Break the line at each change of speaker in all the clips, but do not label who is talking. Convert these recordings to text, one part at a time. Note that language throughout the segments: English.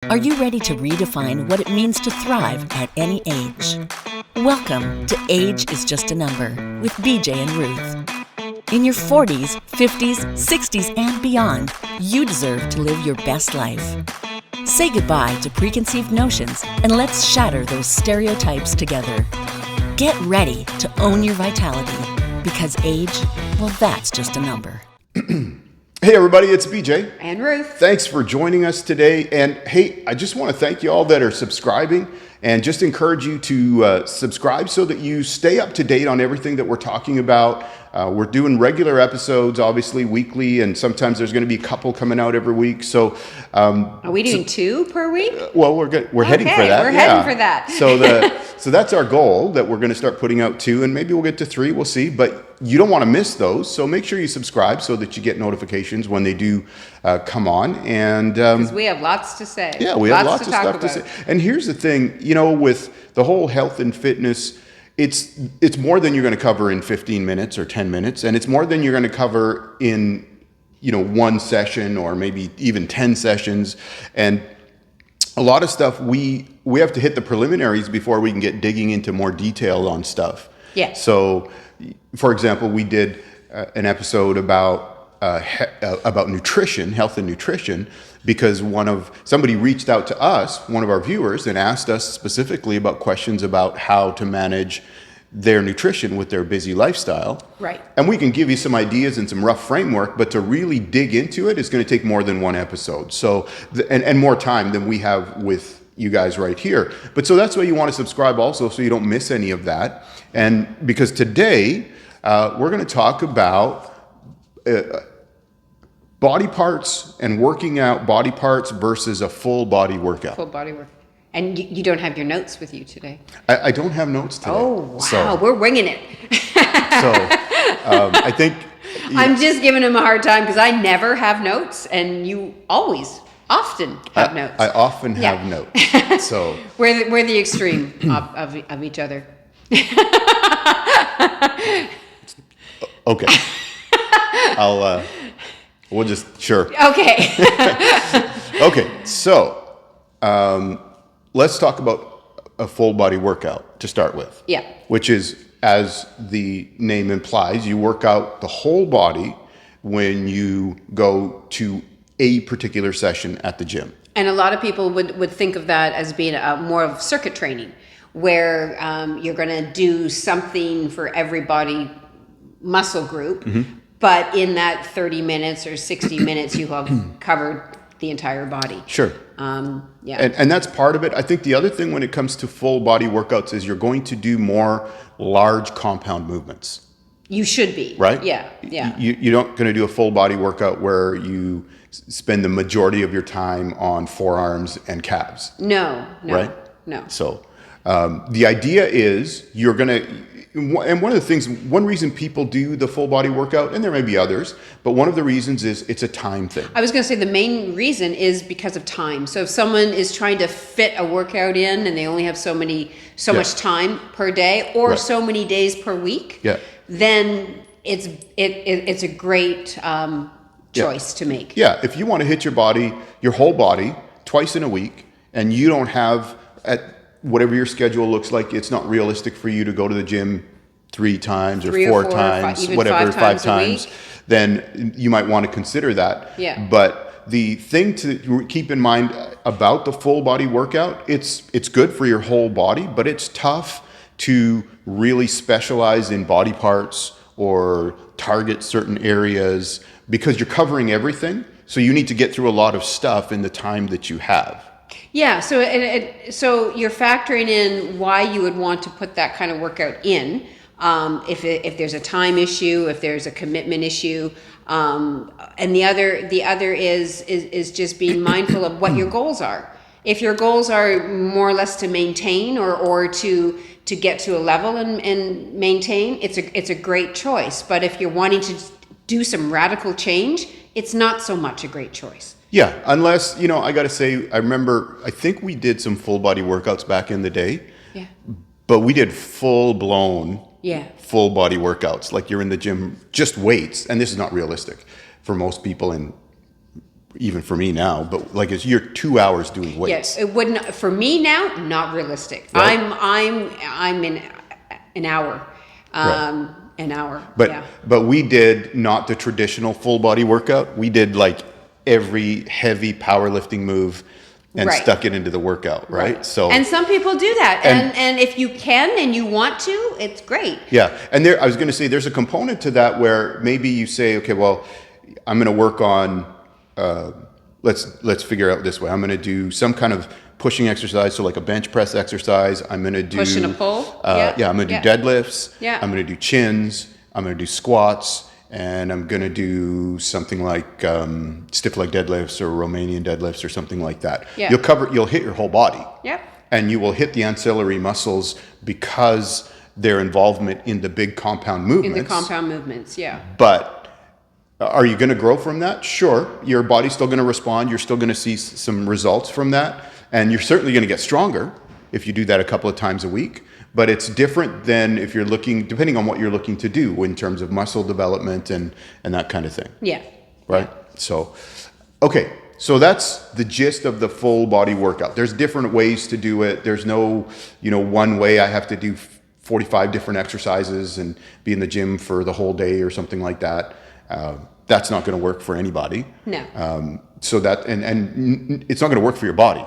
Are you ready to redefine what it means to thrive at any age? Welcome to Age is Just a Number with BJ and Ruth. In your 40s, 50s, 60s, and beyond, you deserve to live your best life. Say goodbye to preconceived notions and let's shatter those stereotypes together. Get ready to own your vitality because age, well, that's just a number.
Hey everybody, it's BJ.
And Ruth.
Thanks for joining us today. And hey, I just want to thank you all that are subscribing and just encourage you to subscribe so that you stay up to date on everything that we're talking about. We're doing regular episodes, obviously weekly, and sometimes there's going to be a couple coming out every week. So,
are we doing 2 per week?
Well, we're heading for that.
We're heading for that.
So that's our goal, that we're going to start putting out 2, and maybe we'll get to 3. We'll see. But you don't want to miss those, so make sure you subscribe so that you get notifications when they do come on. And
because we have lots to say.
Yeah, we have lots of stuff to say. And here's the thing, with the whole health and fitness, it's more than you're going to cover in 15 minutes or 10 minutes, and it's more than you're going to cover in one session or maybe even 10 sessions. And a lot of stuff we have to hit the preliminaries before we can get digging into more detail on stuff.
Yeah.
So, for example, we did an episode about nutrition, health and nutrition, because somebody reached out to us, one of our viewers, and asked us specifically about questions about how to manage their nutrition with their busy lifestyle.
Right. And
we can give you some ideas and some rough framework, but to really dig into it is going to take more than one episode. So, and more time than we have with you guys right here. But so that's why you want to subscribe also, so you don't miss any of that. And because today we're going to talk about body parts and working out body parts versus a full body workout.
Full body work. And you don't have your notes with you today.
I don't have notes today.
Oh, wow. We're winging it.
I think...
I'm just giving him a hard time because I never have notes, and you often have notes.
I often have notes. So
we're the extreme of each other.
Okay. We'll just, sure.
Okay.
Okay, so let's talk about a full body workout to start with.
Yeah.
Which is, as the name implies, you work out the whole body when you go to a particular session at the gym.
And a lot of people would think of that as being more of circuit training, where you're going to do something for every body muscle group. Mm-hmm. But in that 30 minutes or 60 minutes, you have covered the entire body.
Sure.
Yeah.
And that's part of it. I think the other thing when it comes to full body workouts is you're going to do more large compound movements.
You should be.
Right?
Yeah. Yeah.
You're not going to do a full body workout where you spend the majority of your time on forearms and calves.
No.
Right?
No.
So the idea is you're going to... And one reason people do the full body workout, and there may be others, but one of the reasons is it's a time thing.
I was going to say the main reason is because of time. So if someone is trying to fit a workout in and they only have so much time per day or so many days per week, then it's a great choice to make.
Yeah, if you want to hit your whole body twice in a week, and you don't have whatever your schedule looks like, it's not realistic for you to go to the gym 3 times or 4 times, whatever, 5 times, then you might want to consider that.
Yeah.
But the thing to keep in mind about the full body workout, it's good for your whole body, but it's tough to really specialize in body parts or target certain areas because you're covering everything. So you need to get through a lot of stuff in the time that you have.
Yeah, so you're factoring in why you would want to put that kind of workout in. If there's a time issue, if there's a commitment issue, and the other is just being mindful of what your goals are. If your goals are more or less to maintain or to get to a level and maintain, it's a great choice. But if you're wanting to do some radical change, it's not so much a great choice.
Yeah, unless, I got to say, I think we did some full body workouts back in the day.
Yeah.
But we did full blown
Yeah.
full body workouts, like you're in the gym, just weights. And this is not realistic for most people in even for me now, but like you're 2 hours doing weights.
Yes, it wouldn't for me now. Not realistic.
Right.
I'm in an hour.
Right.
An hour.
But
yeah.
but we did not the traditional full body workout. We did like every heavy powerlifting move and
Right.
stuck it into the workout, right? So
and some people do that, and if you can and you want to, it's great.
yeah, and I was going to say there's a component to that where maybe you say, okay, well, I'm going to work on let's figure out this way. I'm going to do some kind of pushing exercise, so like a bench press exercise. I'm going to do
Push and a pull.
I'm going to do deadlifts.
Yeah.
I'm going to do chins. I'm going to do squats, and I'm going to do something like stiff leg deadlifts or Romanian deadlifts or something like that.
Yeah.
You'll hit your whole body.
Yep.
And you will hit the ancillary muscles because their involvement in the big compound movements.
In the compound movements, yeah.
But are you going to grow from that? Sure. Your body's still going to respond. You're still going to see some results from that. And you're certainly going to get stronger if you do that a couple of times a week. But it's different than if you're looking, depending on what you're looking to do in terms of muscle development and that kind of thing.
Yeah.
Right? So, okay. So that's the gist of the full body workout. There's different ways to do it. There's no, one way I have to do 45 different exercises and be in the gym for the whole day or something like that. That's not going to work for anybody.
No.
So that, and it's not going to work for your body.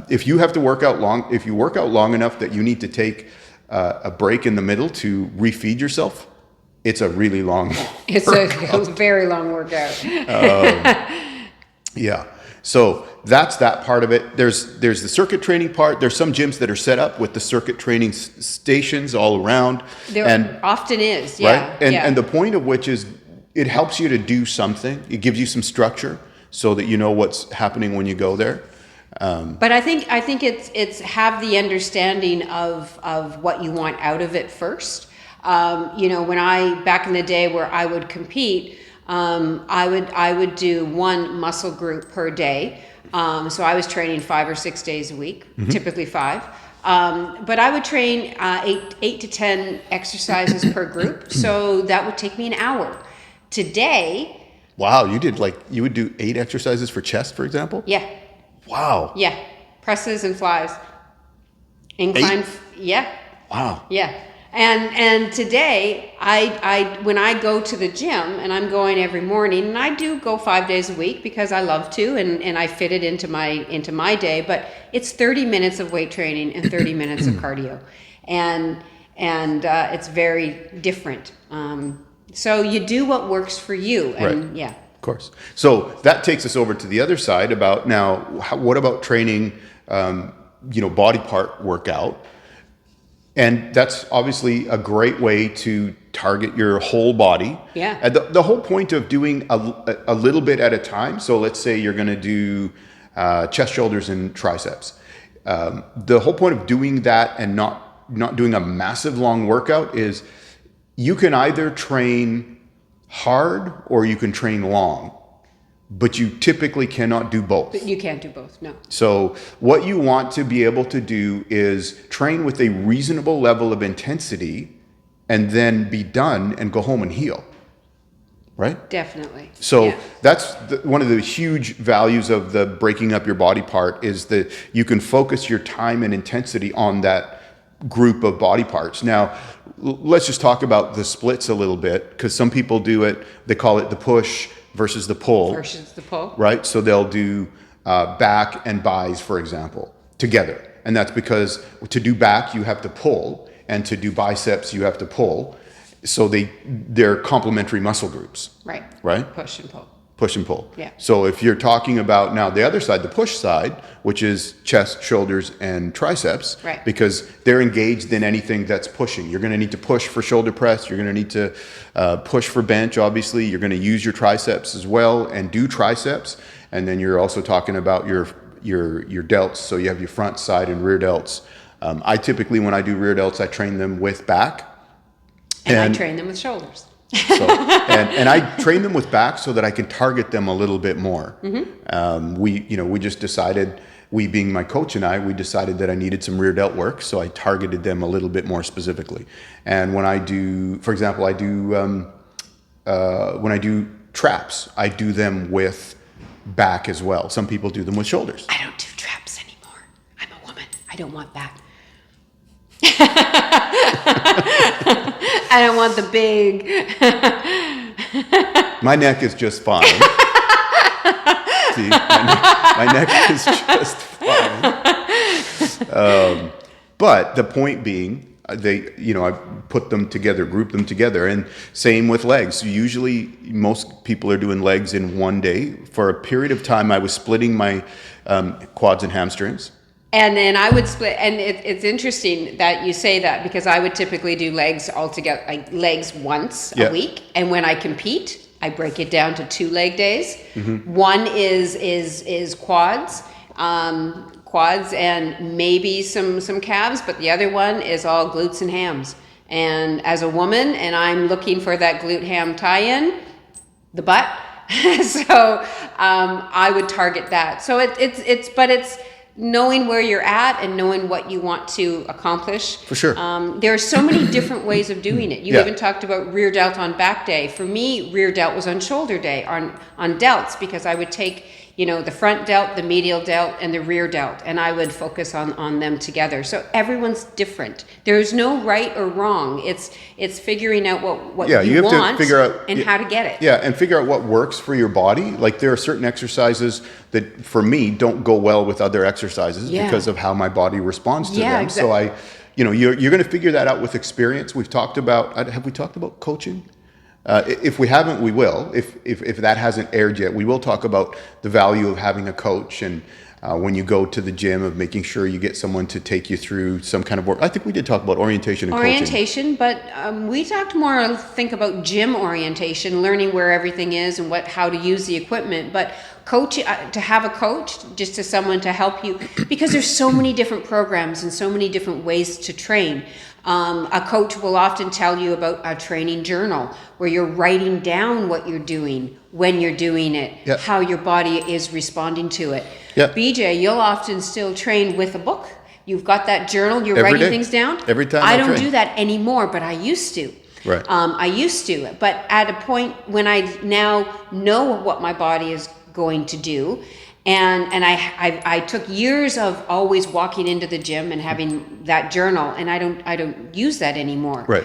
If you have to work out long, if you work out long enough that you need to take a break in the middle to refeed yourself, it's a really long
It's a very long workout.
Yeah. So that's that part of it. There's the circuit training part. There's some gyms that are set up with the circuit training stations all around.
There often is, yeah.
Right? And the point of which is it helps you to do something. It gives you some structure so that you know what's happening when you go there.
But I think it's have the understanding of what you want out of it first. When back in the day where I would compete, I would do one muscle group per day. So I was training 5 or 6 days a week, typically 5. But I would train 8 to 10 exercises per group. So that would take me an hour. Today.
Wow, you would do 8 exercises for chest, for example?
Yeah.
Wow.
Yeah. Presses and flies. Incline.
8?
Yeah.
Wow.
Yeah. And today, I when I go to the gym, and I'm going every morning, and I do go 5 days a week because I love to, and I fit it into my day. But it's 30 minutes of weight training and 30 minutes of cardio, and it's very different. So you do what works for you, and
Right.
yeah.
Of course. So that takes us over to the other side about now. What about training? Body part workout. And that's obviously a great way to target your whole body.
Yeah.
And the whole point of doing a little bit at a time. So let's say you're going to do chest, shoulders, and triceps. The whole point of doing that and not doing a massive long workout is you can either train hard or you can train long. But you typically cannot do both.
But you can't do both, no.
So what you want to be able to do is train with a reasonable level of intensity and then be done and go home and heal. Right?
Definitely.
So
yeah.
that's one of the huge values of the breaking up your body part is that you can focus your time and intensity on that group of body parts. Now, let's just talk about the splits a little bit because some people do it, they call it the push versus the pull. Right? So they'll do back and buys, for example, together. And that's because to do back, you have to pull, and to do biceps, you have to pull. So they're complementary muscle groups.
Right.
Right?
Push and pull.
Push and pull.
Yeah.
So if you're talking about now the other side, the push side, which is chest, shoulders, and triceps,
right.
Because they're engaged in anything that's pushing. You're going to need to push for shoulder press. You're going to need to push for bench, obviously. You're going to use your triceps as well and do triceps. And then you're also talking about your delts. So you have your front, side, and rear delts. I typically, when I do rear delts, I train them with back.
And I train them with shoulders.
So, and I train them with back so that I can target them a little bit more. Mm-hmm. We just decided, we being my coach and we decided that I needed some rear delt work, so I targeted them a little bit more specifically. And when I do, for example, when I do traps, I do them with back as well. Some people do them with shoulders.
I don't do traps anymore. I'm a woman. I don't want back. I don't want the big.
My neck is just fine. See, my neck is just fine. But the point being, I put them together, group them together, and same with legs. Usually, most people are doing legs in one day. For a period of time, I was splitting my quads and hamstrings.
And then I would split, and it's interesting that you say that, because I would typically do legs altogether, like legs once a week, and when I compete, I break it down to 2 leg days. One is quads, quads and maybe some calves, but the other one is all glutes and hams. And as a woman, and I'm looking for that glute ham tie-in, the butt, so I would target that. So it's knowing where you're at and knowing what you want to accomplish.
For sure.
There are so many different ways of doing it. You even talked about rear delt on back day. For me, rear delt was on shoulder day, on delts, because I would take, the front delt, the medial delt, and the rear delt, and I would focus on them together. So everyone's different. There's no right or wrong. It's figuring out what you
have
want
to figure out,
and how to get it.
Yeah, and figure out what works for your body. Like there are certain exercises that, for me, don't go well with other exercises because of how my body responds to them.
Exactly.
So you're going to figure that out with experience. Have we talked about coaching? If we haven't, we will. If that hasn't aired yet, we will talk about the value of having a coach, and when you go to the gym, of making sure you get someone to take you through some kind of work. I think we did talk about orientation and
coaching. But we talked more, I think, about gym orientation, learning where everything is and how to use the equipment. But to have a coach, just as someone to help you, because there's so many different programs and so many different ways to train. A coach will often tell you about a training journal where you're writing down what you're doing, when you're doing it, how your body is responding to it. BJ, you'll often still train with a book. You've got that journal, you're writing things down.
Every time
I don't do that anymore, but I used to.
Right.
I used to, but at a point when I now know what my body is going to do, and I took years of always walking into the gym and having that journal, and I don't use that anymore.
Right.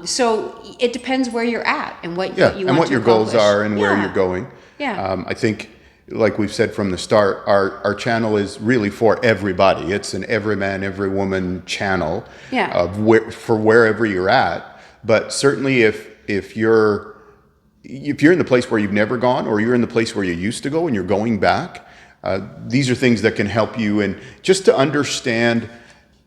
So it depends where you're at and what you want to accomplish.
And what your goals are and where you're going.
Yeah.
I think, like we've said from the start, our channel is really for everybody. It's an every man, every woman channel for wherever you're at. But certainly if you're in the place where you've never gone, or you're in the place where you used to go and you're going back, these are things that can help you. And just to understand,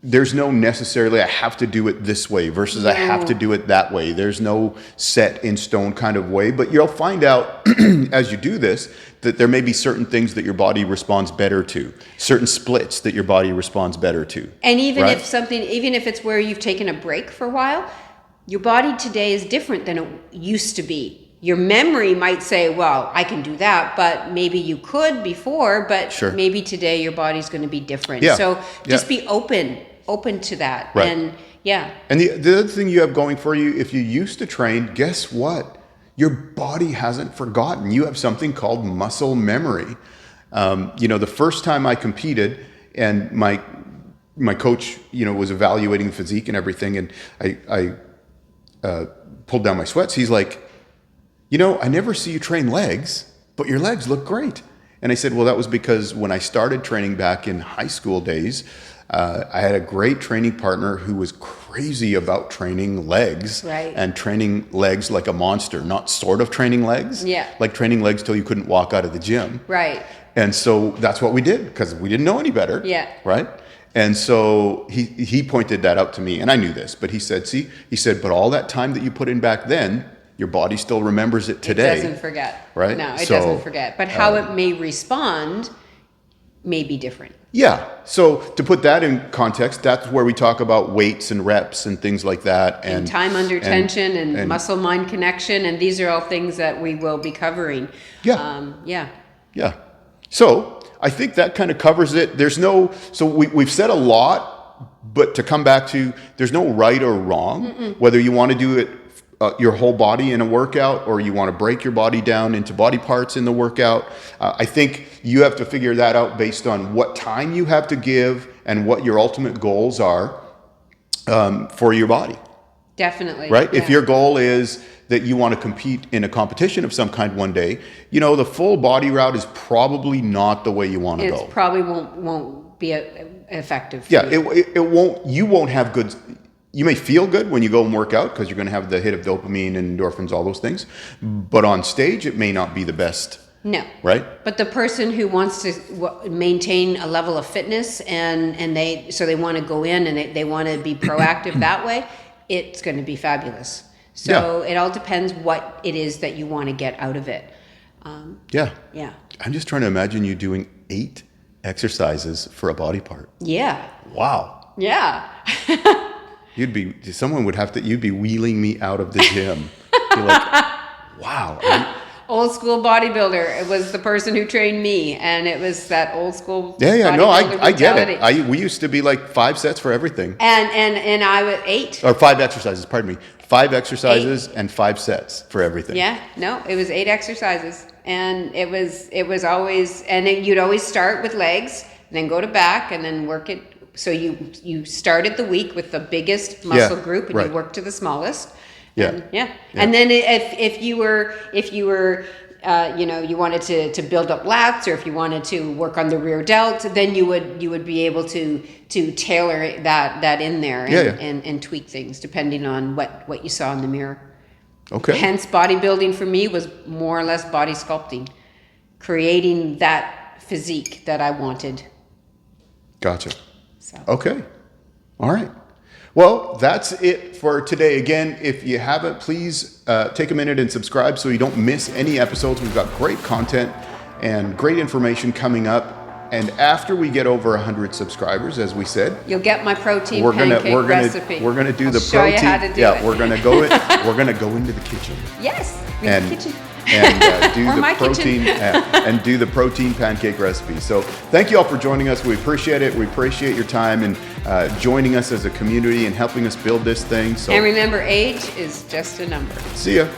there's no necessarily I have to do it this way versus I have to do it that way. There's no set in stone kind of way, but you'll find out as you do this that there may be certain things that your body responds better to, certain splits that your body responds better to.
And even if it's where you've taken a break for a while, your body today is different than it used to be. Your memory might say, well, I can do that, but maybe you could before, but maybe today your body's going to be different. So just be open to that.
Right.
And
And the other thing you have going for you, if you used to train, guess what? Your body hasn't forgotten. You have something called muscle memory. The first time I competed, and my coach, was evaluating the physique and everything, and I pulled down my sweats. He's like, I never see you train legs, but your legs look great. And I said, well, that was because when I started training back in high school days, I had a great training partner who was crazy about training legs and training legs like a monster, not sort of training legs, like training legs till you couldn't walk out of the gym.
Right.
And so that's what we did, because we didn't know any better.
Yeah.
Right. And so he pointed that out to me, and I knew this, but he said, but all that time that you put in back then, your body still remembers it today.
It doesn't forget.
Right?
No, it doesn't forget. But how it may respond may be different.
Yeah. So to put that in context, that's where we talk about weights and reps and things like that.
And time under tension and muscle-mind connection. And these are all things that we will be covering.
Yeah. So I think that kind of covers it. We've said a lot, but to come back to, there's no right or wrong, whether you want to do it your whole body in a workout, or you want to break your body down into body parts in the workout. I think you have to figure that out based on what time you have to give and what your ultimate goals are for your body.
Definitely.
Right?
Yeah.
If your goal is that you want to compete in a competition of some kind one day, the full body route is probably not the way you want to go.
It probably won't be effective. For
Yeah,
you.
it won't. You won't have good. You may feel good when you go and work out because you're going to have the hit of dopamine and endorphins, all those things. But on stage, it may not be the best.
No.
Right?
But the person who wants to maintain a level of fitness and they want to go in and they want to be proactive that way, it's going to be fabulous. So It all depends what it is that you want to get out of it.
Yeah.
Yeah.
I'm just trying to imagine you doing 8 exercises for a body part.
Yeah.
Wow.
Yeah.
You'd be wheeling me out of the gym. Be like, wow.
Old school bodybuilder. It was the person who trained me, and it was that old school.
Yeah. No, I get
mentality.
it. We used to be like 5 sets for everything.
And I was 8.
Or 5 exercises. Pardon me. 5 exercises and 5 sets for everything.
Yeah. No, it was 8 exercises, and it was always, and you'd always start with legs, and then go to back, and then work it. So you started the week with the biggest muscle group, and you worked to the smallest.
Yeah.
And then if you were you wanted to build up lats, or if you wanted to work on the rear delt, then you would be able to tailor that in there and tweak things depending on what you saw in the mirror.
Okay.
Hence, bodybuilding for me was more or less body sculpting, creating that physique that I wanted.
Gotcha.
So.
Okay. All right. Well, that's it for today. Again, if you haven't, please take a minute and subscribe so you don't miss any episodes. We've got great content and great information coming up. And after we get over 100 subscribers, as we said,
you'll get my protein pancake recipe.
We're gonna do
I'll
the
show
protein.
You how to do
yeah,
it.
we're gonna go into the kitchen.
Yes,
And
the kitchen.
and do
Or
the
my
protein
kitchen.
and do the protein pancake recipe. So thank you all for joining us. We appreciate it. We appreciate your time and joining us as a community and helping us build this thing. So
And remember, age is just a number.
see ya.